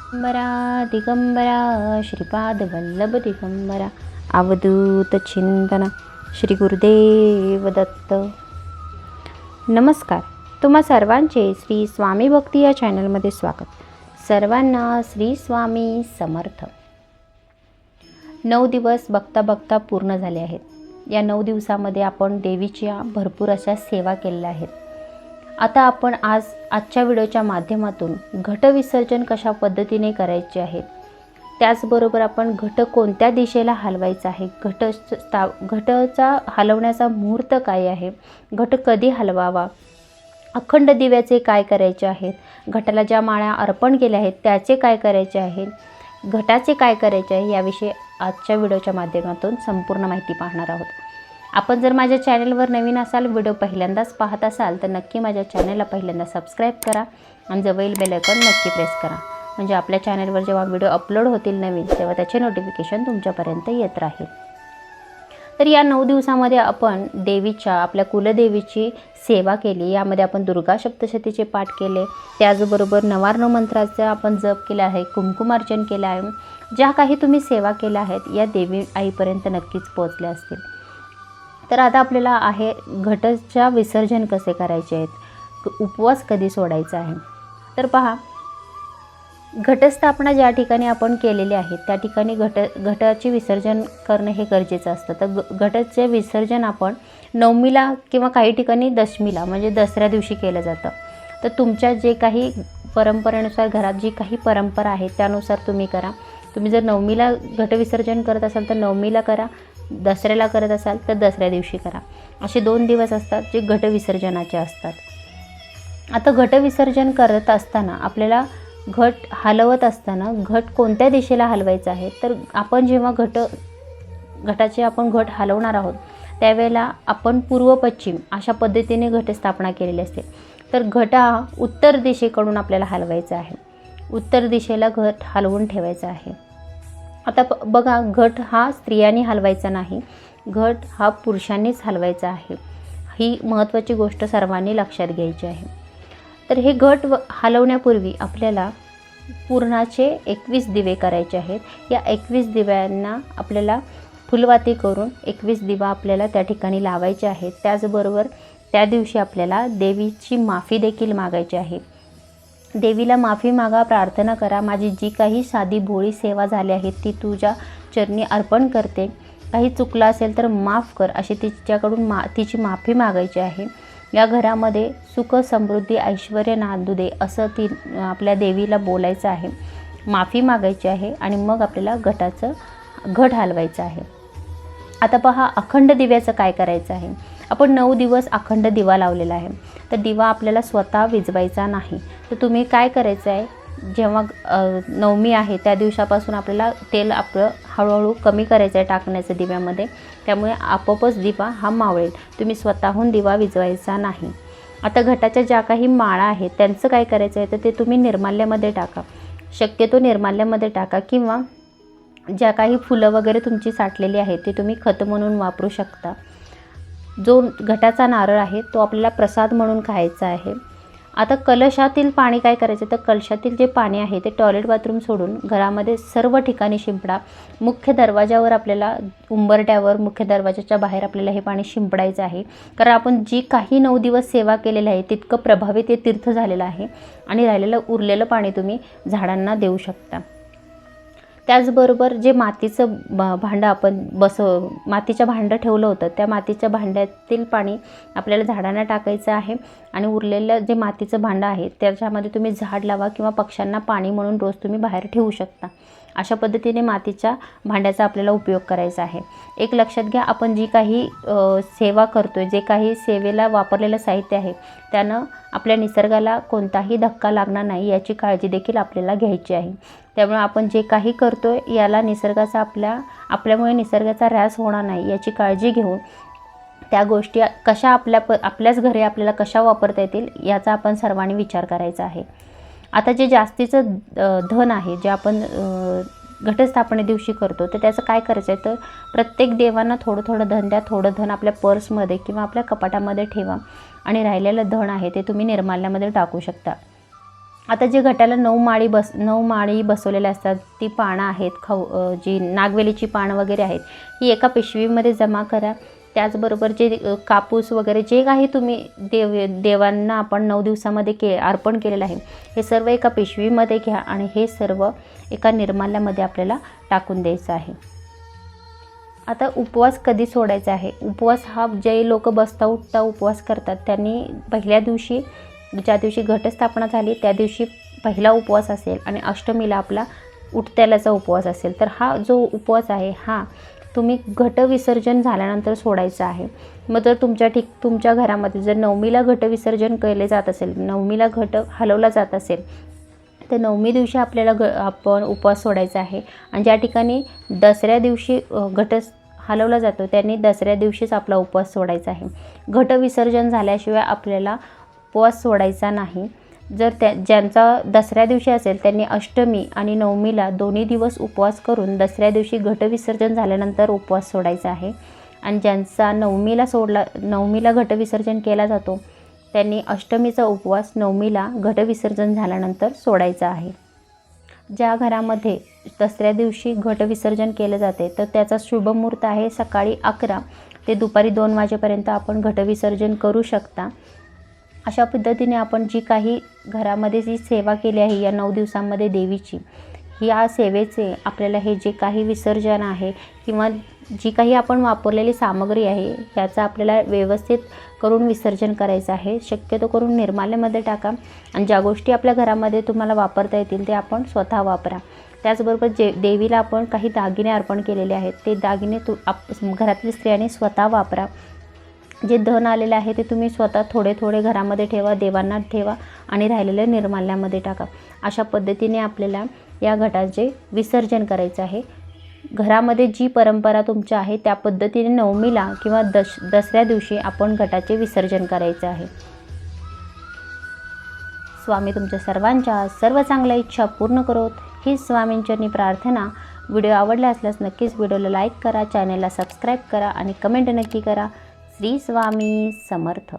दिगंबरा दिगंबरा श्रीपाद वल्लभ दिगंबरा अवधूत चिंतन श्री गुरुदेव दत्त. नमस्कार. तुम्हा सर्वांचे श्री स्वामी भक्ती या चॅनलमध्ये स्वागत. सर्वांना श्री स्वामी समर्थ. 9 दिवस बघता बघता पूर्ण झाले आहेत. या 9 दिवसामध्ये आपण देवीच्या भरपूर अशा सेवा केलेल्या आहेत. आता आपण आजच्या व्हिडिओच्या माध्यमातून घटविसर्जन कशा पद्धतीने करायचे आहे, त्याचबरोबर आपण घट कोणत्या दिशेला हलवायचा आहे, घटाचा हलवण्याचा मुहूर्त काय आहे, घट कधी हलवावा, अखंड दिव्याचे काय करायचे आहेत, घटाला ज्या माळा अर्पण केल्या आहेत त्याचे काय करायचे आहेत, घटाचे काय करायचे आहे, याविषयी आजच्या व्हिडिओच्या माध्यमातून संपूर्ण माहिती पाहणार आहोत. आपण जर माझ्या चॅनलवर नवीन असाल, व्हिडिओ पहिल्यांदाच पाहत असाल तर नक्की माझ्या चॅनलला पहिल्यांदा सबस्क्राईब करा आणि जवळील बेल आयकॉन नक्की प्रेस करा. म्हणजे आपल्या चॅनलवर जेव्हा व्हिडिओ अपलोड होतील नवीन, तेव्हा त्याचे नोटिफिकेशन तुमच्यापर्यंत येत राहील. तर या 9 दिवसामध्ये आपण देवीच्या, आपल्या कुलदेवीची सेवा केली. यामध्ये आपण दुर्गा सप्तशतीचे पाठ केले, त्याचबरोबर नवार्णव मंत्राचा आपण जप केला आहे, कुंकुमार्चन केलं आहे. ज्या काही तुम्ही सेवा केल्या आहेत या देवी आईपर्यंत नक्कीच पोहोचल्या असतील. तर आता आपल्याला आहे घटाच्या विसर्जन कसे करायचे आहेत, उपवास कधी सोडायचा आहे. तर पहा, घटस्थापना ज्या ठिकाणी आपण केलेली आहे त्या ठिकाणी घटाचे विसर्जन करणं हे गरजेचं असतं. तर घटाचे विसर्जन आपण 9मीला किंवा काही ठिकाणी 10मीला म्हणजे दसऱ्या दिवशी केलं जातं. तर तुमच्या जे काही परंपरेनुसार, घरात जी काही परंपरा आहे त्यानुसार तुम्ही करा. तुम्ही जर 9मीला घटविसर्जन करत असाल तर 9मीला करा, दसऱ्याला करत असाल तर दसऱ्या दिवशी करा. असे 2 दिवस असतात जे घटविसर्जनाचे असतात. आता घटविसर्जन करत असताना आपल्याला घट हलवत असताना घट कोणत्या दिशेला हलवायचा आहे, तर आपण जेव्हा घटाचे आपण घट हलवणार आहोत त्यावेळेला आपण पूर्व पश्चिम अशा पद्धतीने घटस्थापना केलेली असते. तर घटा उत्तर दिशेकडून आपल्याला हलवायचा आहे. उत्तर दिशेला घट हलवून ठेवायचा आहे. आता बघा, घट हा स्त्रियांनी हलवायचा नाही, घट हा पुरुषांनीच हलवायचा आहे. ही महत्त्वाची गोष्ट सर्वांनी लक्षात घ्यायची आहे. तर हे घट हलवण्यापूर्वी आपल्याला पुरणाचे 21 दिवे करायचे आहेत. या 21 दिव्यांना आपल्याला फुलवाती करून 21 दिवा आपल्याला त्या ठिकाणी लावायचे आहेत. त्याचबरोबर त्या दिवशी आपल्याला देवीची माफी देखील मागायची आहे. देवीला माफी मागा, प्रार्थना करा. माझी जी काही साधी भोळी सेवा झाली आहे ती तुझ्या चरणी अर्पण करते. काही चुकलं असेल तर माफ कर, अशी तिच्याकडून तिची माफी मागायची आहे. या घरामध्ये सुख समृद्धी ऐश्वर्य नांदू दे असं आपल्या देवीला बोलायचं आहे, माफी मागायची आहे आणि मग आपल्याला घट हलवायचं आहे. आता पहा, अखंड दिव्याचं काय करायचं आहे. आपण 9 दिवस अखंड दिवा लावलेला आहे. तर दिवा आपल्याला स्वतः विझवायचा नाही. तर तुम्ही काय करायचं आहे, जेव्हा 9मी आहे त्या दिवसापासून आपल्याला तेल आपलं हळूहळू कमी करायचं आहे टाकण्याचं दिव्यामध्ये. त्यामुळे आपोआपच दिवा हा मावळेल. तुम्ही स्वतःहून दिवा विझवायचा नाही. आता घटाच्या ज्या काही माळा आहेत त्यांचं काय करायचं आहे, तर ते तुम्ही निर्माल्यामध्ये टाका. शक्यतो निर्माल्यामध्ये टाका, किंवा ज्या काही फुलं वगैरे तुमची साठलेली आहेत ते तुम्ही खत म्हणून वापरू शकता. जो घटाचा नारळ आहे तो आपल्याला प्रसाद म्हणून खायचा आहे. आता कलशातील पाणी काय करायचं, तर कलशातील जे पाणी आहे ते टॉयलेट बाथरूम सोडून घरामध्ये सर्व ठिकाणी शिंपडा. मुख्य दरवाजावर आपल्याला, उंबरट्यावर, मुख्य दरवाजाच्या बाहेर आपल्याला हे पाणी शिंपडायचं आहे. कारण आपण जी काही 9 दिवस सेवा केलेली आहे तितकं प्रभावी ते तीर्थ झालेलं आहे आणि उरलेलं पाणी तुम्ही झाडांना देऊ शकता. त्याचबरोबर जे मातीचं भांडं आपण मातीचं भांडं ठेवलं होतं त्या मातीच्या भांड्यातील पाणी आपल्याला झाडांना टाकायचं आहे. आणि उरलेलं जे मातीचं भांडं आहे त्याच्यामध्ये तुम्ही झाड लावा किंवा पक्ष्यांना पाणी म्हणून रोज तुम्ही बाहेर ठेवू शकता. अशा पद्धतीने मातीच्या भांड्याचा आपल्याला उपयोग करायचा आहे. एक लक्षात घ्या, आपण जी काही सेवा करतो आहे, जे काही सेवेला वापरलेलं साहित्य आहे त्यानं आपल्या निसर्गाला कोणताही धक्का लागणार नाही याची काळजी देखील आपल्याला घ्यायची आहे. त्यामुळे आपण जे काही करतो आहे याला निसर्गाचा आपल्यामुळे निसर्गाचा ऱ्हास होणार नाही याची काळजी घेऊन त्या गोष्टी कशा आपल्याच घरी आपल्याला कशा वापरता येतील याचा आपण सर्वांनी विचार करायचा आहे. आता जे जास्तीचं धन आहे जे आपण घटस्थापने दिवशी करतो तर त्याचं काय करायचं आहे, तर प्रत्येक देवांना थोडं थोडं धन द्या. थोडं धन आपल्या पर्समध्ये किंवा आपल्या कपाटामध्ये ठेवा आणि राहिलेलं धन आहे ते तुम्ही निर्माल्यामध्ये टाकू शकता. आता जे घटाला 9 माळी बसवलेल्या असतात, ती पानं आहेत जी नागवेलीची पानं वगैरे आहेत, ही एका पिशवीमध्ये जमा करा. त्याचबरोबर जे कापूस वगैरे जे काही तुम्ही देवांना आपण 9 दिवसामध्ये अर्पण केलेलं आहे, हे सर्व एका पिशवीमध्ये घ्या आणि हे सर्व एका निर्माल्यामध्ये आपल्याला टाकून द्यायचं आहे. आता उपवास कधी सोडायचा आहे? उपवास हा जे लोक बसता उठता उपवास करतात, त्यांनी पहिल्या दिवशी, ज्या दिवशी घटस्थापना झाली त्या दिवशी पहिला उपवास असेल आणि अष्टमीला आपला उठत्यालाचा उपवास असेल, तर हा जो उपवास आहे हा तुम्ही घटविसर्जन झाल्यानंतर सोडायचा आहे. मग जर तुमच्या घरामध्ये जर नवमीला घटविसर्जन केले जात असेल, नवमीला घट हलवला जात असेल, तर नवमी दिवशी आपल्याला आपण उपवास सोडायचा आहे. आणि ज्या ठिकाणी दसऱ्या दिवशी घट हलवला जातो त्यांनी दसऱ्या दिवशीच आपला उपवास सोडायचा आहे. घटविसर्जन झाल्याशिवाय आपल्याला उपवास सोडायचा नाही. जर ज्यांचा दसऱ्या दिवशी असेल त्यांनी अष्टमी आणि नवमीला दोन्ही दिवस उपवास करून दसऱ्या दिवशी घटविसर्जन झाल्यानंतर उपवास सोडायचा आहे. आणि ज्यांचा नवमीला घटविसर्जन केला जातो त्यांनी अष्टमीचा उपवास नवमीला घटविसर्जन झाल्यानंतर सोडायचा आहे. ज्या घरामध्ये दसऱ्या दिवशी घटविसर्जन केले जाते तर त्याचा शुभ मुहूर्त आहे सकाळी 11 ते दुपारी 2 वाजेपर्यंत आपण घटविसर्जन करू शकता. अशा पद्धतीने आपण जी काही घरामध्ये जी सेवा केली आहे या 9 दिवसांमध्ये देवीची, या सेवेचे आपल्याला हे जे काही विसर्जन आहे किंवा जी काही आपण वापरलेली सामग्री आहे याचं आपल्याला व्यवस्थित करून विसर्जन करायचं आहे. शक्यतो करून निर्माल्यामध्ये टाका आणि ज्या गोष्टी आपल्या घरामध्ये तुम्हाला वापरता येतील ते आपण स्वतः वापरा. त्याचबरोबर देवीला आपण काही दागिने अर्पण केलेले आहेत ते दागिने घरातील स्त्रियांनी स्वतः वापरा. जे धन आलेले आहे ते तुम्ही स्वतः थोडे थोडे घरामध्ये ठेवा, देवांना ठेवा आणि राहिलेले निर्माल्यामध्ये टाका. अशा पद्धतीने आपल्याला या घटाचे विसर्जन करायचं आहे. घरामध्ये जी परंपरा तुमच्या आहे त्या पद्धतीने नवमीला किंवा दसऱ्या दिवशी आपण घटाचे विसर्जन करायचे आहे. स्वामी तुमच्या सर्वांच्या सर्व चांगल्या इच्छा पूर्ण करोत ही स्वामींचरणी प्रार्थना. व्हिडिओ आवडला असल्यास नक्कीच व्हिडिओला लाईक करा, चॅनलला सबस्क्राईब करा आणि कमेंट नक्की करा. श्री स्वामी समर्थ.